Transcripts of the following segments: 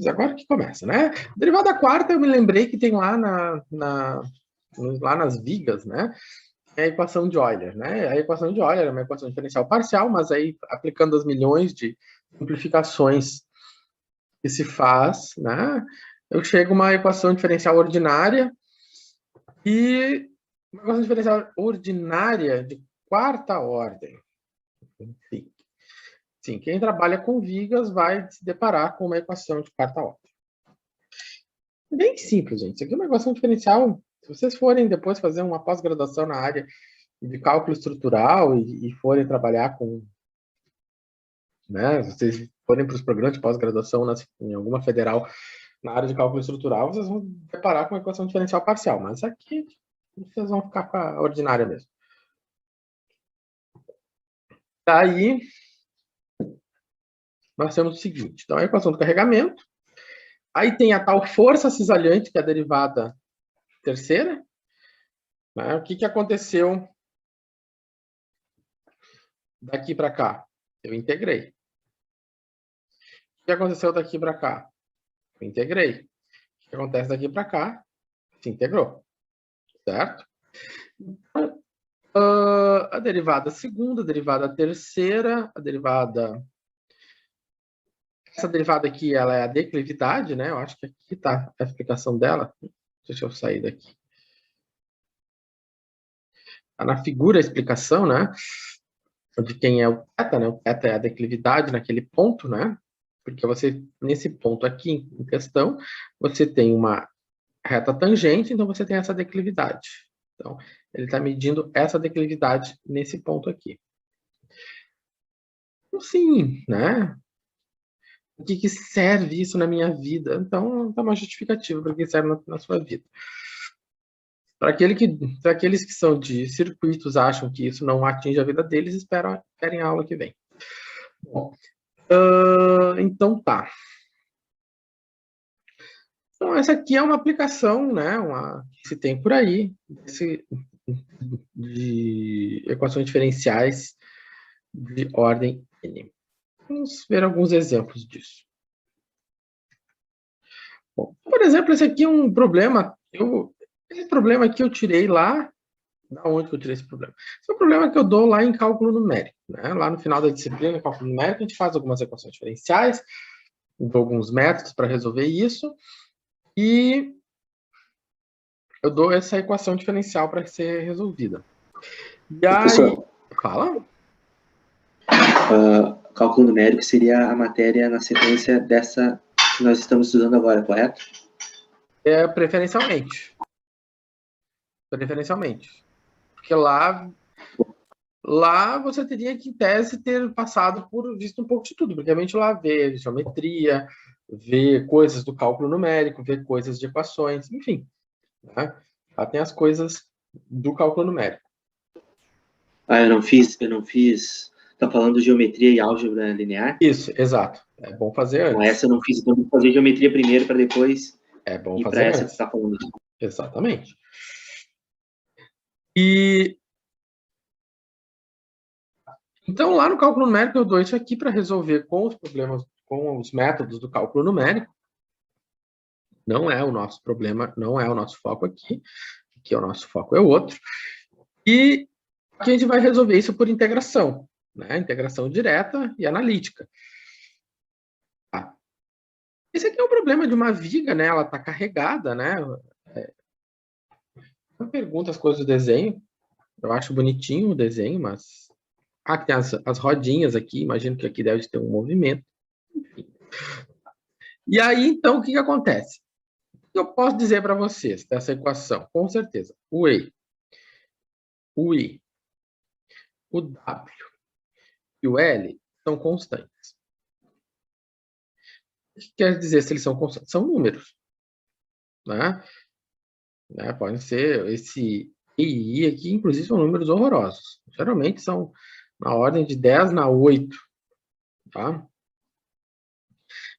agora que começa, né? Derivada quarta, eu me lembrei que tem lá, lá nas vigas, né? É a equação de Euler, né? A equação de Euler é uma equação diferencial parcial, mas aí aplicando as milhões de simplificações que se faz, né? Eu chego a uma equação diferencial ordinária e uma equação diferencial ordinária de quarta ordem. Enfim. Sim, quem trabalha com vigas vai se deparar com uma equação de quarta ordem. Bem simples, gente. Isso aqui é uma equação diferencial. Se vocês forem depois fazer uma pós-graduação na área de cálculo estrutural e forem trabalhar com, né, vocês forem para os programas de pós-graduação em alguma federal na área de cálculo estrutural, vocês vão deparar com uma equação diferencial parcial, mas aqui vocês vão ficar com a ordinária mesmo. Daí, nós temos o seguinte, então a equação do carregamento, aí tem a tal força cisalhante, que é a derivada terceira, né? O que aconteceu daqui para cá? Eu integrei. O que aconteceu daqui para cá? Eu integrei. O que acontece daqui para cá? Se integrou. Certo? Então, a derivada segunda, a derivada terceira, essa derivada aqui, ela é a declividade, né? Eu acho que aqui está a explicação dela. Deixa eu sair daqui. Está na figura a explicação, né? De quem é o θ, né? O θ é a declividade naquele ponto, né? Porque você, nesse ponto aqui em questão, você tem uma reta tangente, então você tem essa declividade. Então, ele está medindo essa declividade nesse ponto aqui. Então, sim, né? O que serve isso na minha vida? Então, dá uma justificativa para o que serve na sua vida. Para aqueles que são de circuitos, acham que isso não atinge a vida deles, esperem a aula que vem. Bom, então tá. Então, essa aqui é uma aplicação, né, que se tem por aí, de equações diferenciais de ordem n. Vamos ver alguns exemplos disso. Bom, por exemplo, esse aqui é um problema. Esse problema aqui eu tirei lá. Da onde que eu tirei esse problema? Esse é um problema que eu dou lá em cálculo numérico, né? Lá no final da disciplina, em cálculo numérico, a gente faz algumas equações diferenciais, dou alguns métodos para resolver isso, e eu dou essa equação diferencial para ser resolvida. E aí... Professor, fala. Cálculo numérico seria a matéria na sequência dessa que nós estamos estudando agora, correto? Preferencialmente. Preferencialmente. Porque lá você teria que, em tese, ter passado por visto um pouco de tudo, porque a gente lá vê geometria, vê coisas do cálculo numérico, vê coisas de equações, enfim. Né? Lá tem as coisas do cálculo numérico. Eu não fiz. Tá falando de geometria e álgebra linear? Isso, exato. É bom fazer antes. Não, essa eu não fiz, então eu vou fazer geometria primeiro para depois ir para essa que você está falando. Exatamente. E então, lá no cálculo numérico, eu dou isso aqui para resolver com os problemas, com os métodos do cálculo numérico. Não é o nosso problema, não é o nosso foco aqui. Aqui o nosso foco é outro. E aqui a gente vai resolver isso por integração, né? Integração direta e analítica. Tá. Esse aqui é um problema de uma viga, né? Ela está carregada, né? Eu pergunto as coisas do desenho. Eu acho bonitinho o desenho, mas... tem as rodinhas aqui. Imagino que aqui deve ter um movimento. Enfim. E aí, então, o que acontece? O que eu posso dizer para vocês dessa equação? Com certeza, o E, o I, o W e o L são constantes. O que quer dizer se eles são constantes? São números. Né? Podem ser esse E e I aqui, inclusive, são números horrorosos. Geralmente são na ordem de 10 na 8. Tá?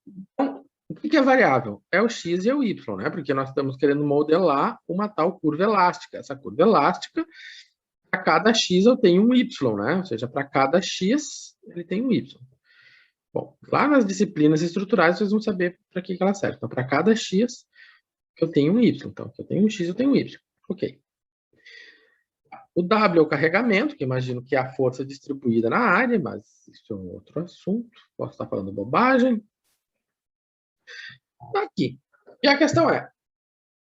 Então, o que é variável? É o x e o y, né? Porque nós estamos querendo modelar uma tal curva elástica. Essa curva elástica, para cada x eu tenho um y, né? Ou seja, para cada x ele tem um y. Bom, lá nas disciplinas estruturais, vocês vão saber para que ela serve. Então, para cada x, eu tenho um y. Então, aqui eu tenho um x, eu tenho um y. Ok. O W é o carregamento, que imagino que é a força distribuída na área, mas isso é um outro assunto. Posso estar falando bobagem. Aqui. E a questão é,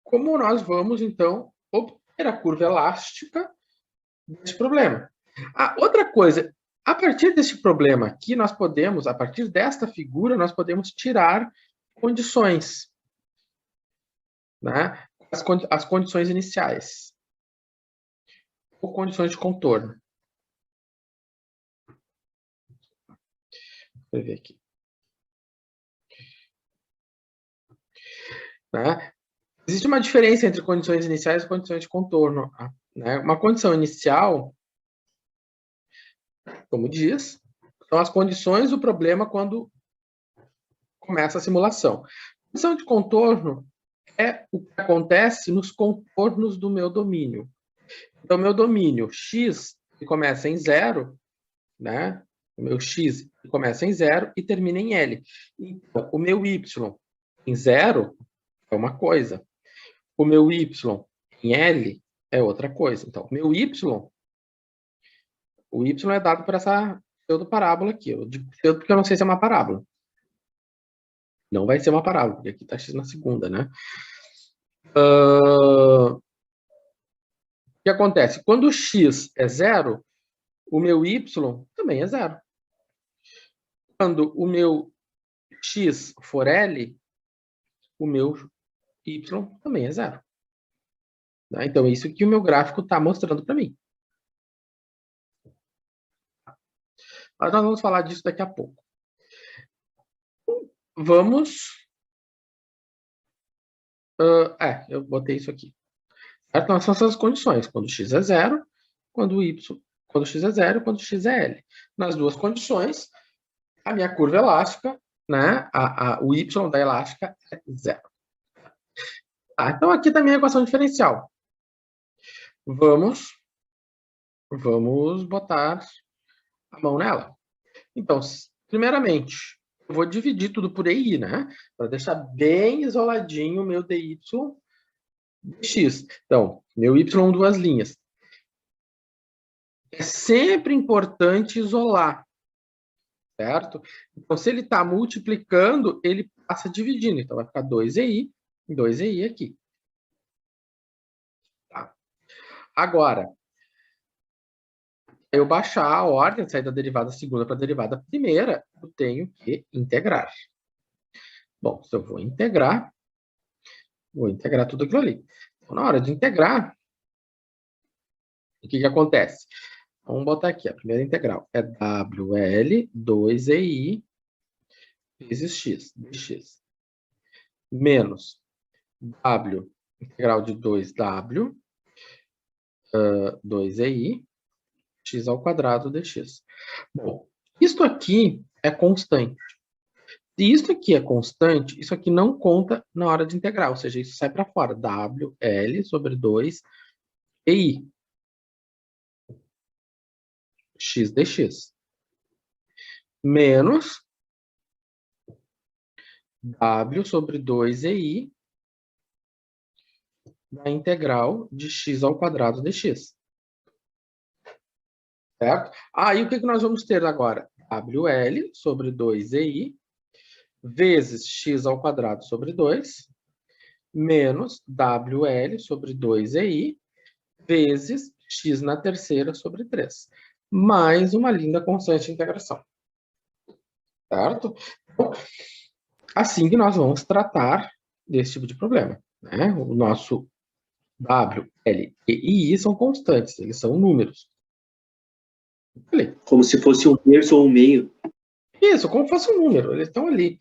como nós vamos, então, obter a curva elástica desse problema? Outra coisa, a partir desse problema aqui, nós podemos, a partir desta figura, nós podemos tirar condições, né? As condições iniciais, ou condições de contorno. Vou ver aqui. Né? Existe uma diferença entre condições iniciais e condições de contorno. Né? Uma condição inicial, como diz, são as condições do problema quando começa a simulação. Condição de contorno é o que acontece nos contornos do meu domínio. Então, meu domínio x, que começa em 0, né? O meu x começa em 0 e termina em L. Então, o meu y em 0 é uma coisa. O meu y em L é outra coisa. Então, o meu o y é dado por essa pseudo-parábola aqui. Eu digo pseudo porque eu não sei se é uma parábola. Não vai ser uma parábola, porque aqui está x na segunda, né? O que acontece? Quando o x é 0, o meu y também é 0. Quando o meu x for L, o meu y também é 0. Então, é isso que o meu gráfico está mostrando para mim. Mas nós vamos falar disso daqui a pouco. Vamos... eu botei isso aqui. Certo? Então, são essas condições. Quando x é 0, quando x é 0, quando x é L. Nas duas condições, a minha curva elástica, né, o y da elástica é 0. Então, aqui também é a equação diferencial. Vamos botar a mão nela. Então, primeiramente, eu vou dividir tudo por EI, né? Para deixar bem isoladinho o meu dy dx. Então, meu y duas linhas. É sempre importante isolar, certo? Então, se ele está multiplicando, ele passa dividindo. Então, vai ficar 2EI e 2EI aqui. Tá? Agora, eu baixar a ordem, sair da derivada segunda para a derivada primeira, eu tenho que integrar. Bom, se eu vou integrar tudo aquilo ali. Então, na hora de integrar, o que acontece? Vamos botar aqui, a primeira integral é WL 2EI vezes x, dx, menos W, integral de 2W, 2EI, x ao quadrado dx. Bom, isso aqui é constante. Se isso aqui é constante, isso aqui não conta na hora de integrar, ou seja, isso sai para fora. WL sobre 2EI. X dx. Menos W sobre 2EI da integral de x ao quadrado dx. Certo? Aí o que nós vamos ter agora? WL sobre 2EI vezes x ao quadrado sobre 2 menos WL sobre 2EI vezes x na terceira sobre 3. Mais uma linda constante de integração. Certo? Então, assim que nós vamos tratar desse tipo de problema. Né? O nosso W, L e I são constantes, eles são números. Como se fosse um terço ou um meio. Isso, como se fosse um número, eles estão ali.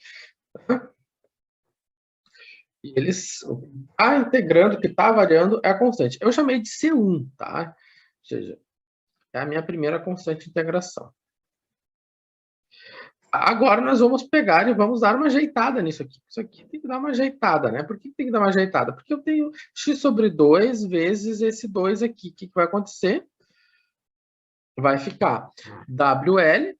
E eles, a integrando, que está variando, é a constante. Eu chamei de C1, tá? Ou seja, é a minha primeira constante de integração. Agora nós vamos pegar e vamos dar uma ajeitada nisso aqui. Isso aqui tem que dar uma ajeitada, né? Por que tem que dar uma ajeitada? Porque eu tenho x sobre 2 vezes esse 2 aqui. O que vai acontecer? Vai ficar WL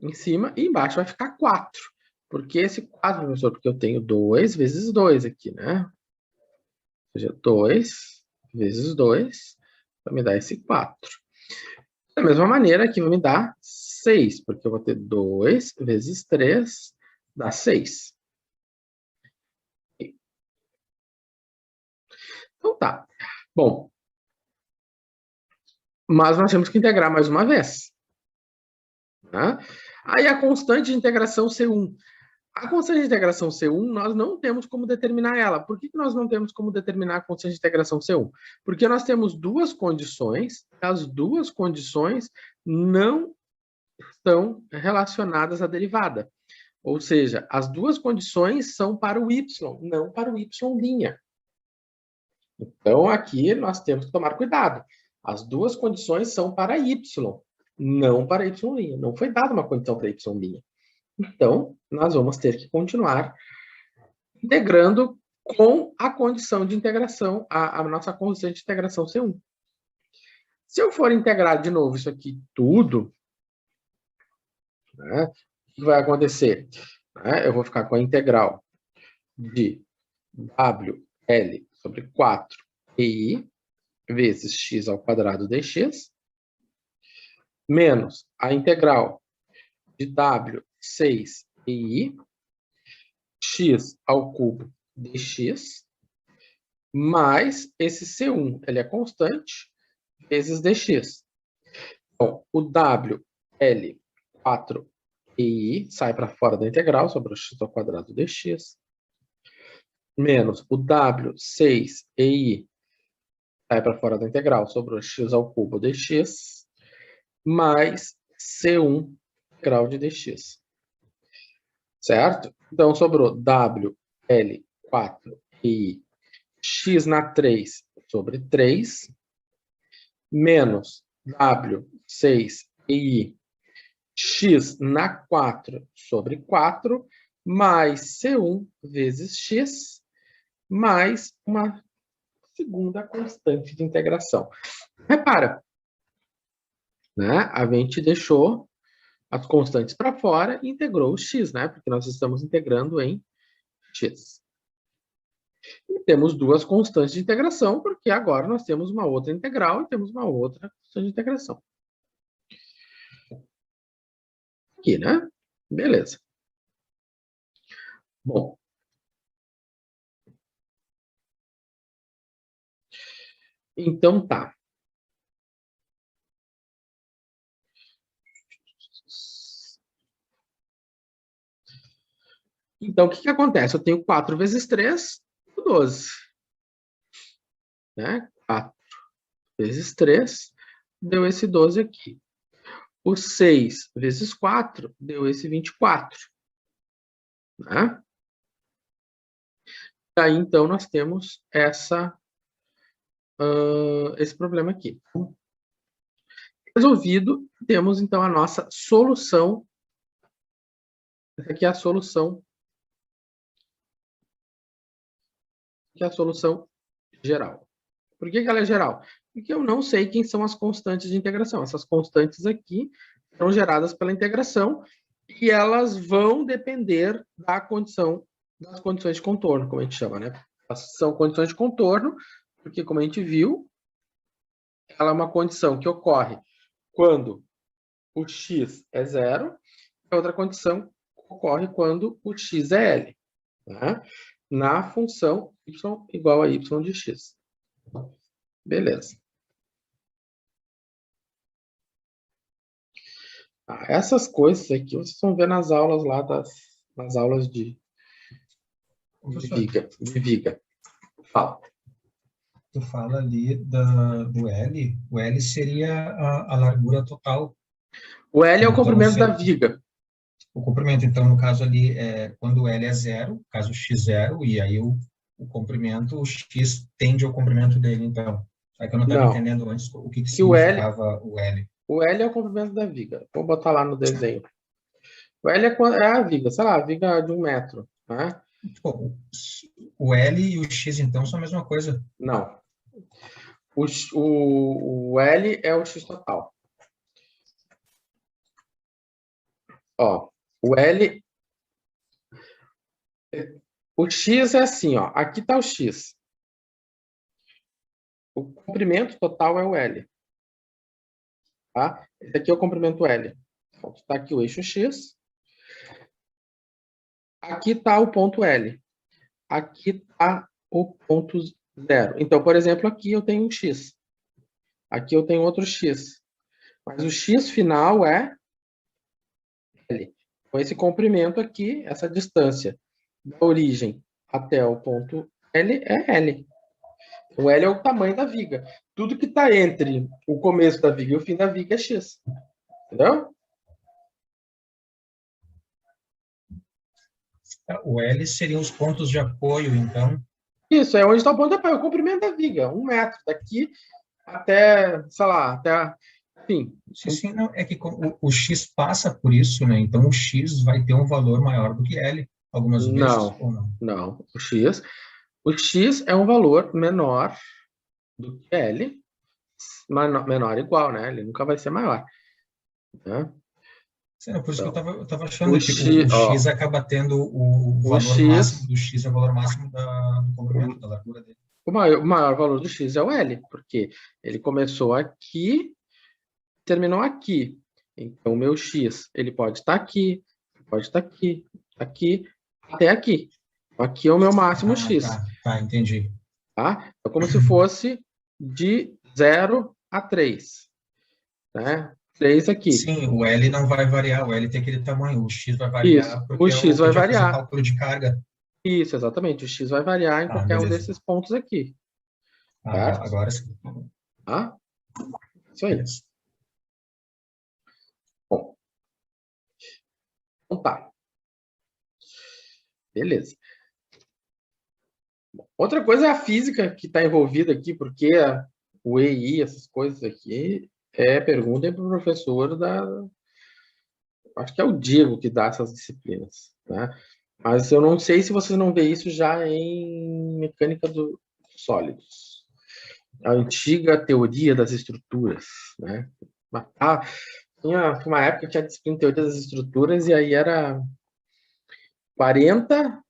em cima e embaixo vai ficar 4. Por que esse 4, professor? Porque eu tenho 2 vezes 2 aqui, né? Ou seja, 2 vezes 2 vai me dar esse 4. Da mesma maneira, aqui vai me dar 6, porque eu vou ter 2 vezes 3 dá 6. Então tá. Bom, mas nós temos que integrar mais uma vez. Né? Aí a constante de integração C1. A constante de integração C1, nós não temos como determinar ela. Por que nós não temos como determinar a constante de integração C1? Porque nós temos duas condições, as duas condições não estão relacionadas à derivada. Ou seja, as duas condições são para o y, não para o y'. Então, aqui nós temos que tomar cuidado. As duas condições são para y, não para y'. Não foi dada uma condição para y'. Então, nós vamos ter que continuar integrando com a condição de integração, a nossa constante de integração C1. Se eu for integrar de novo isso aqui tudo, né, o que vai acontecer? Eu vou ficar com a integral de WL sobre 4i vezes x ao quadrado dx, menos a integral de W6i x ao cubo dx, mais esse C1, ele é constante, vezes dx. Então, o WL4i sai para fora da integral, sobre o x ao quadrado dx, menos o W6i sai para fora da integral, sobre o x ao cubo dx, mais C1 integral de dx. Certo? Então, sobrou WL4i x na 3 sobre 3, menos W6i x na 4 sobre 4, mais C1 vezes x, mais uma segunda constante de integração. Repara, né? A gente deixou as constantes para fora e integrou o x, né? Porque nós estamos integrando em x. E temos duas constantes de integração, porque agora nós temos uma outra integral e temos uma outra constante de integração. Aqui, né? Beleza. Bom. Então tá. Então, o que acontece? Eu tenho 4 vezes 3, 12. Né? 4 vezes 3 deu esse 12 aqui. O 6 vezes 4 deu esse 24. Né? Aí, então, nós temos esse problema aqui. Resolvido, temos, então, a nossa solução. Essa aqui é a solução. Que é a solução geral. Por que ela é geral? Porque eu não sei quem são as constantes de integração. Essas constantes aqui são geradas pela integração e elas vão depender das condições de contorno, como a gente chama, né? São condições de contorno, porque, como a gente viu, ela é uma condição que ocorre quando o x é zero, e outra condição ocorre quando o x é L, né? Na função y igual a y de x. Beleza. Essas coisas aqui vocês vão ver nas aulas lá nas aulas de viga. Fala. Tu fala ali do L, o L seria a largura total. O L é o comprimento da viga. O comprimento, então, no caso ali, quando o L é zero, caso x zero, e aí o comprimento, o x tende ao comprimento dele, então. É que eu não estava entendendo antes o que significava o L. O L é o comprimento da viga. Vou botar lá no desenho. O L é a viga, sei lá, a viga de 1 metro. Né? Tipo, o L e o x, então, são a mesma coisa? Não. O L é o x total. Ó, o L... O X é assim, ó. Aqui está o X. O comprimento total é o L. Tá? Esse aqui é o comprimento L. Está aqui o eixo X. Aqui está o ponto L. Aqui está o ponto 0. Então, por exemplo, aqui eu tenho um X. Aqui eu tenho outro X. Mas o X final é L. Então, esse comprimento aqui, essa distância da origem até o ponto L é L. O L é o tamanho da viga. Tudo que está entre o começo da viga e o fim da viga é X. Entendeu? O L seriam os pontos de apoio, então. Isso, é onde está o ponto de apoio, o comprimento da viga. 1 metro daqui até, sei lá, até... Enfim. Sim, não, é que o X passa por isso, né? Então o X vai ter um valor maior do que L, algumas vezes, ou não? Não. O X é um valor menor do que L, menor igual, né? Ele nunca vai ser maior. Né? Sim, por isso que eu estava achando que o X acaba tendo o valor máximo do X, é o valor máximo do comprimento, da largura dele. O maior valor do X é o L, porque ele começou aqui, terminou aqui. Então, o meu X, ele pode estar aqui, pode estar aqui, aqui, até aqui. Aqui é o meu máximo X. Tá, entendi. Tá? É como se fosse de 0 a 3. Né? 3 aqui. Sim, o L não vai variar, o L tem aquele tamanho, o X vai variar. Isso, o X vai variar. Fazer cálculo de carga. Isso, exatamente. O X vai variar em qualquer um desses pontos aqui. Agora sim. Tá? Isso aí. Beleza. Bom. Então tá. Beleza. Outra coisa é a física que está envolvida aqui, porque o EI, essas coisas aqui, pergunta para o professor da... Acho que é o Diego que dá essas disciplinas, né? Mas eu não sei se vocês não vê isso já em mecânica dos sólidos. A antiga teoria das estruturas, né? Tinha uma época que tinha disciplina de teoria das estruturas e aí era 40...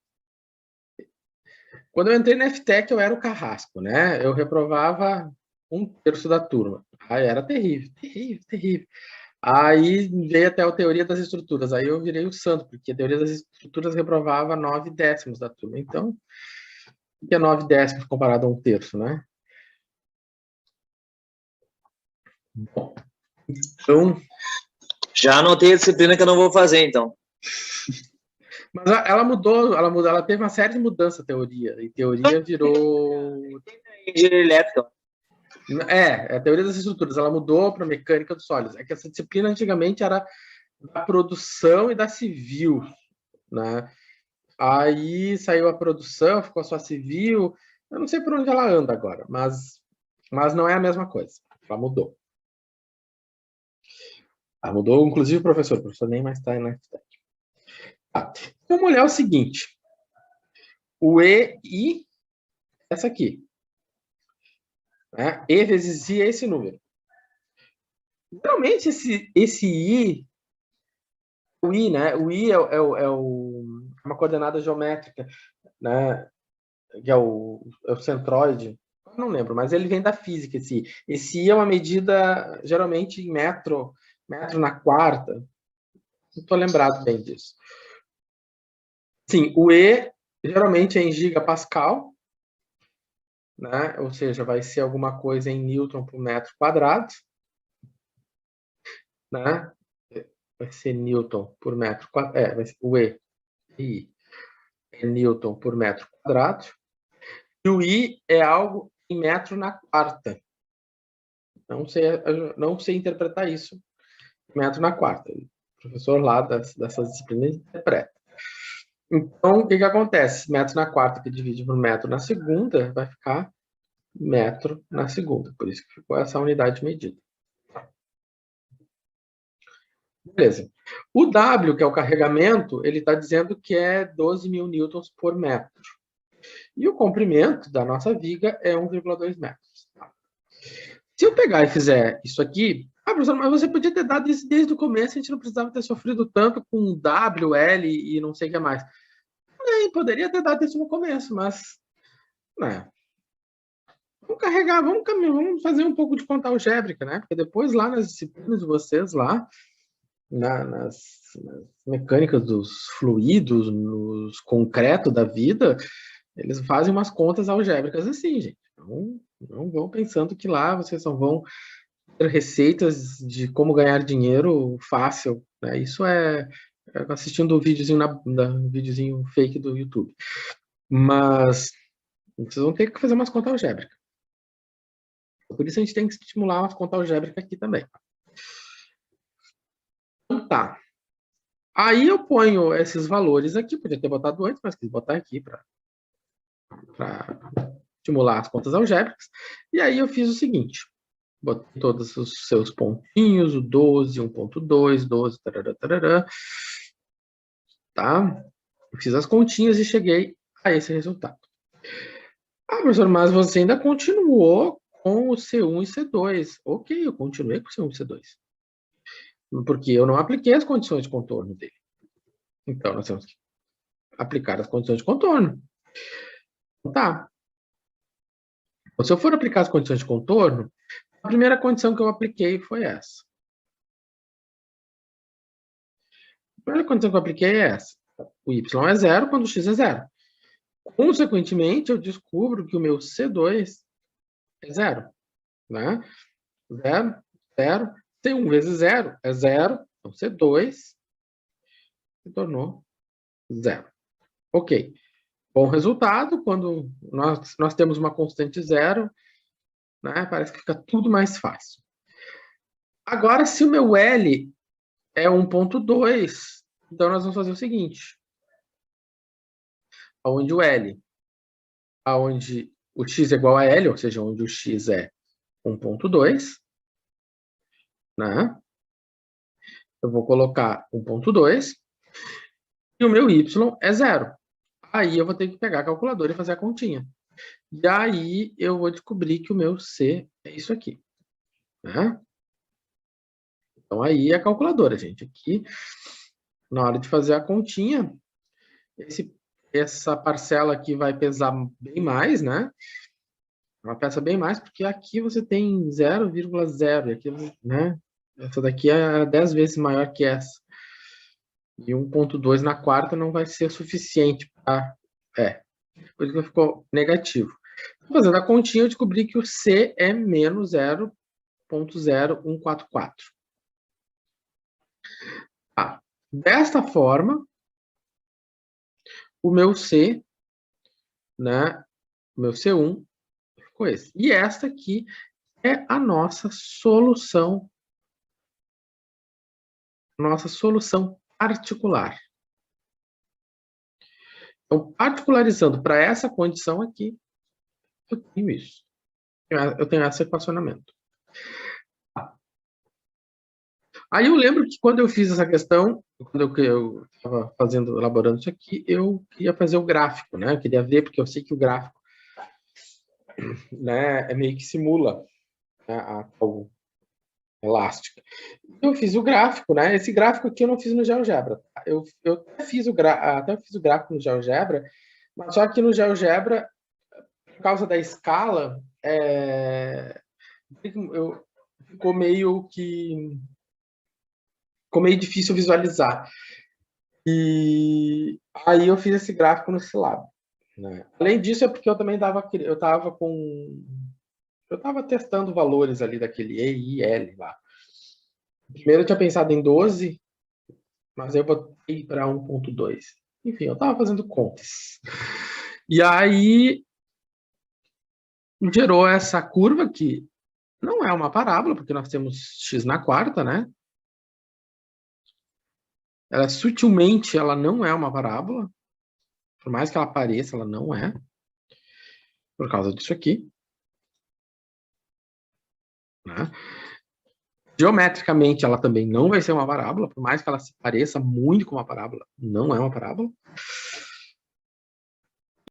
Quando eu entrei na FTEC, eu era o carrasco, né? Eu reprovava 1/3 da turma. Aí era terrível, terrível, terrível. Aí veio até a teoria das estruturas. Aí eu virei o santo, porque a teoria das estruturas reprovava 9/10 da turma. Então, o que é 9/10 comparado a 1/3, né? Bom, então... Já anotei a disciplina que eu não vou fazer, então. Mas ela mudou, ela teve uma série de mudanças, a teoria. E teoria virou... Engenharia elétrica. A teoria das estruturas, ela mudou para mecânica dos sólidos. É que essa disciplina antigamente era da produção e da civil, né? Aí saiu a produção, ficou só civil. Eu não sei por onde ela anda agora, mas não é a mesma coisa. Ela mudou. Ela mudou, inclusive o professor nem mais está na FTEC. Tá. Vamos olhar o seguinte. O EI, essa aqui. Né? E vezes I é esse número. Geralmente, esse I, o I, né? O I é uma coordenada geométrica, né? Que é o centroide. Eu não lembro, mas ele vem da física, esse I. Esse I é uma medida, geralmente, em metro na quarta. Não estou lembrado bem disso. Sim, o E geralmente é em gigapascal, né? Ou seja, vai ser alguma coisa em newton por metro quadrado, né? Vai ser newton por metro quadrado. Vai ser o E é newton por metro quadrado. E o I é algo em metro na quarta. Não sei interpretar isso. Metro na quarta. O professor lá dessas disciplinas interpreta. Então, o que acontece? Metro na quarta que divide por metro na segunda vai ficar metro na segunda. Por isso que ficou essa unidade de medida. Beleza. O W, que é o carregamento, ele está dizendo que é 12.000 newtons por metro. E o comprimento da nossa viga é 1,2 metros. Se eu pegar e fizer isso aqui, Professor, mas você podia ter dado isso desde o começo, a gente não precisava ter sofrido tanto com W, L e não sei o que mais. Poderia ter dado isso no começo, mas... né? Vamos carregar, vamos fazer um pouco de conta algébrica, né? Porque depois lá nas disciplinas de vocês, lá nas mecânicas dos fluidos, nos concreto da vida, eles fazem umas contas algébricas assim, gente. Então, não vão pensando que lá vocês só vão ter receitas de como ganhar dinheiro fácil, né? Isso é assistindo o videozinho fake do YouTube. Mas vocês vão ter que fazer umas contas algébricas. Por isso a gente tem que estimular umas contas algébricas aqui também. Então tá. Aí eu ponho esses valores aqui, podia ter botado antes, mas quis botar aqui para estimular as contas algébricas. E aí eu fiz o seguinte, botei todos os seus pontinhos, o 12, 1.2, 12, tarará, tarará, tá? Eu fiz as continhas e cheguei a esse resultado. Professor, mas você ainda continuou com o C1 e C2. Ok, eu continuei com o C1 e C2. Porque eu não apliquei as condições de contorno dele. Então, nós temos que aplicar as condições de contorno. Tá. Então, se eu for aplicar as condições de contorno, a primeira condição que eu apliquei foi essa. A primeira condição que eu apliquei é essa. O y é zero quando o x é zero. Consequentemente, eu descubro que o meu C2 é zero. Né? 0, 0. C1 vezes 0 é 0. Então, C2 se tornou 0. Ok. Bom resultado, quando nós temos uma constante 0, né, parece que fica tudo mais fácil. Agora, se o meu L é 1.2, então nós vamos fazer o seguinte. Onde o L, onde o x é igual a L, ou seja, onde o x é 1.2, né? Eu vou colocar 1.2 e o meu y é 0. Aí eu vou ter que pegar a calculadora e fazer a continha. E aí eu vou descobrir que o meu C é isso aqui. Né? Então aí é a calculadora, gente. Aqui, na hora de fazer a continha, essa parcela aqui vai pesar bem mais, né? Ela pesa bem mais, porque aqui você tem 0,0. E aqui, né? Essa daqui é 10 vezes maior que essa. E 1.2 na quarta não vai ser suficiente para... por isso que ficou negativo. Fazendo a continha, eu descobri que o C é menos 0.0144. Desta forma, o meu C, né, o meu C1 ficou esse. E esta aqui é a nossa solução particular. Então, particularizando para essa condição aqui, eu tenho isso. Eu tenho esse equacionamento. Aí eu lembro que quando eu fiz essa questão, quando eu estava elaborando isso aqui, eu queria fazer o gráfico, né? Eu queria ver, porque eu sei que o gráfico, né, é meio que simula, né, a tal elástica. Eu fiz o gráfico, né? Esse gráfico aqui eu não fiz no GeoGebra. Eu até fiz o gráfico no GeoGebra, mas só que no GeoGebra, por causa da escala, ficou meio difícil visualizar. E aí eu fiz esse gráfico no Silab. Né? Além disso, é porque eu também eu estava testando valores ali daquele E, I, L lá. Primeiro eu tinha pensado em 12, mas eu botei para 1.2. Enfim, eu estava fazendo contas. E aí gerou essa curva que não é uma parábola, porque nós temos x na quarta, né? Ela sutilmente ela não é uma parábola. Por mais que ela pareça, ela não é. Por causa disso aqui. Né? Geometricamente, ela também não vai ser uma parábola, por mais que ela se pareça muito com uma parábola, não é uma parábola.